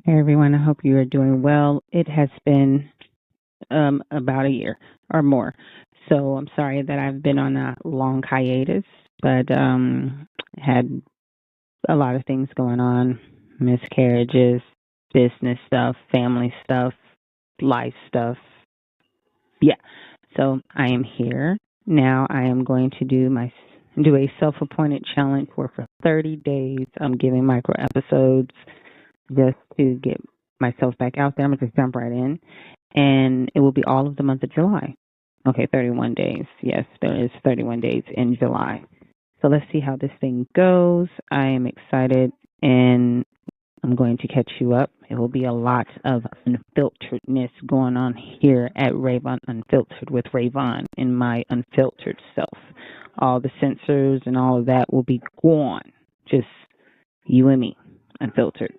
Hey everyone, I hope you are doing well. It has been about a year or more. So I'm sorry that I've been on a long hiatus, but had a lot of things going on, miscarriages, business stuff, family stuff, life stuff. Yeah. So I am here. Now I am going to do a self-appointed challenge where for 30 days I'm giving micro episodes just to get myself back out there. I'm going to just jump right in. And it will be all of the month of July. Okay, 31 days. Yes, there is 31 days in July. So let's see how this thing goes. I am excited and I'm going to catch you up. It will be a lot of unfilteredness going on here at Rayvon Unfiltered with Rayvon in my unfiltered self. All the censors and all of that will be gone. Just you and me, unfiltered.